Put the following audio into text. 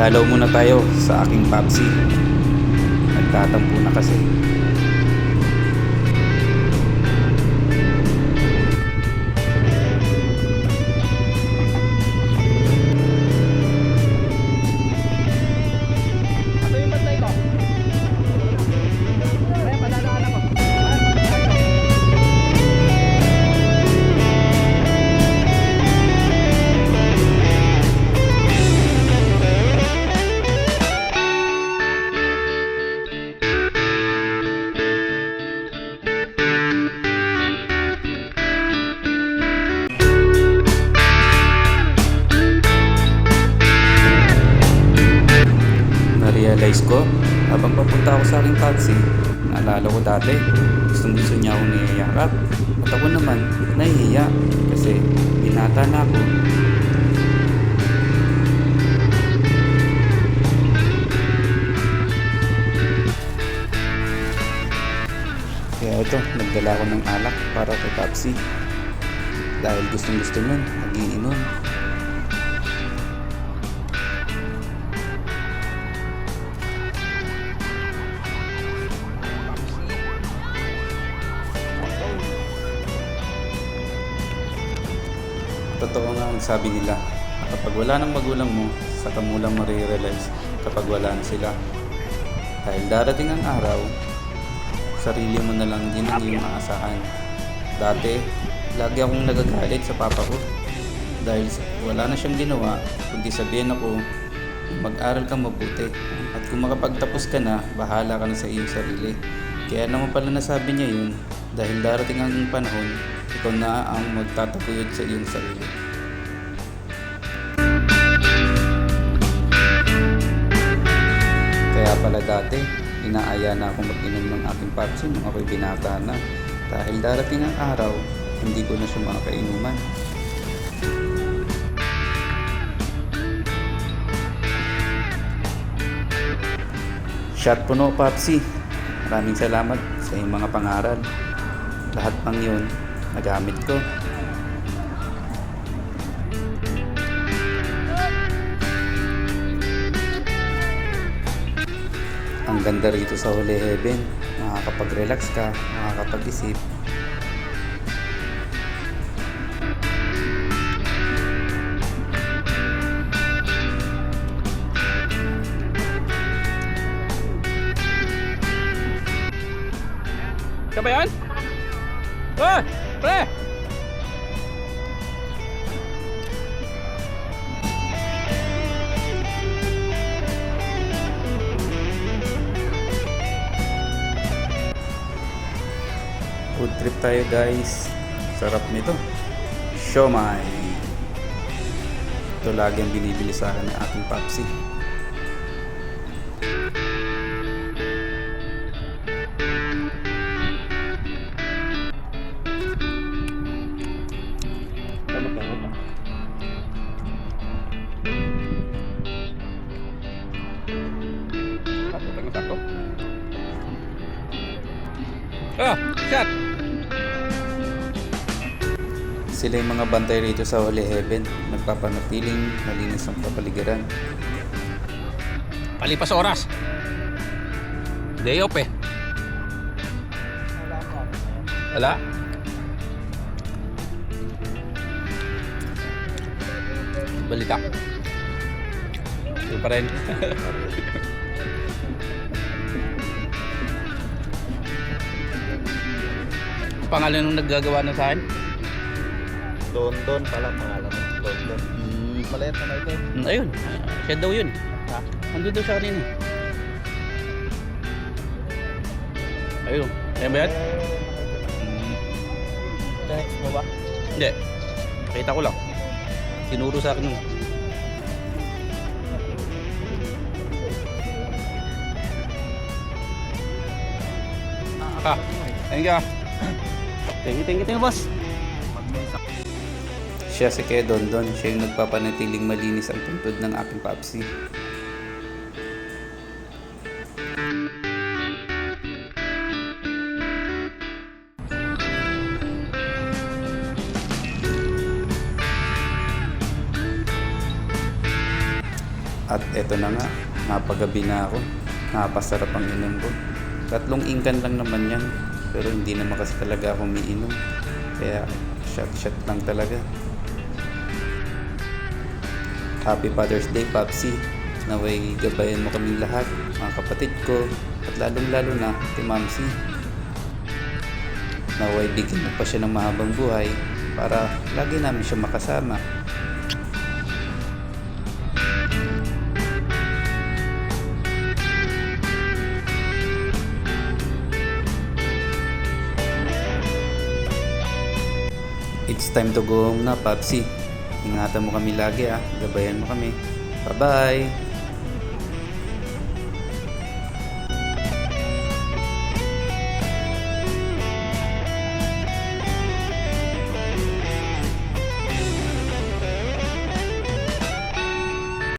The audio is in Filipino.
Dalaw muna tayo sa aking papsi. Nagtatampo na kasi. Na-realize ko habang papunta ako sa aking taxi, naalala ko dati gustong gusto niya akong niyayakap at ako naman nahihiya kasi binata na ako. Kaya ito, nagdala ako ng alak para kay Papsi dahil gustong gusto nun magiinom. Totoo nga ang sabi nila na kapag wala ng magulang mo, saka mo lang marirealize kapag wala na sila. Dahil darating ang araw, sarili mo na lang din ang iyong aasahan. Dati, lagi akong nagagalit sa papa ko dahil wala na siyang ginawa kundi sabihin ako, mag-aral kang mabuti at kung makapagtapos ka na, bahala ka na sa iyong sarili. Kaya naman pala nasabi niya yun dahil darating ang panahon, ikaw na ang magtataguyod sa iyong sarili. Kaya pala dati, inaaya na akong mag-inom ng aking papsi nung ako'y binata na dahil darating ang araw, hindi ko na siya makakainuman. Shot puno, Papsi. Maraming salamat sa iyong mga pangaral. Lahat ng yun, nagamit ko. Ang ganda rito sa Holy Heaven. Makakapag-relax ka, makakapag-isip. Siya ba yan? Oh! Pre! Food trip tayo guys. Sarap nito. Siomai. Ito lagi ang binibili sa akin ng aking Papsi. Ah, shot! Sila yung mga bantay rito sa Holy Heaven. Nagpapanatiling malinis ang kapaligiran. Palipas oras. Day off eh. Wala? Balita. Ito pa rin. Pangalan nung naggagawa na sa akin? London pala pangalan mo. London. Maliit na ito. Ayun, siya daw yun. Ha? Andun daw siya kanina. Ayun, ayan ba yan? Text mo ba? Hindi, nakita ko lang. Tinuro sa akin nun. Ayun ka. Thank you, boss. Siya si Kuya Dondon. Siya yung nagpapanatiling malinis ang puntod ng aking Papsi. At eto na nga, napagabi na ako. Napasarap ang inom ko. 3 ingkan lang naman yan. Pero hindi naman kasi talaga ako umiinom. Kaya shot lang talaga. Happy Father's Day, Papsi. Naway gabayan mo kaming lahat, mga kapatid ko, at lalong-lalo na kay Mamsi. Naway bigyan mo pa siya ng mahabang buhay para lagi namin siya makasama. It's time to go home na, Papsi. Ingatan mo kami lagi, gabayan mo kami. Bye-bye!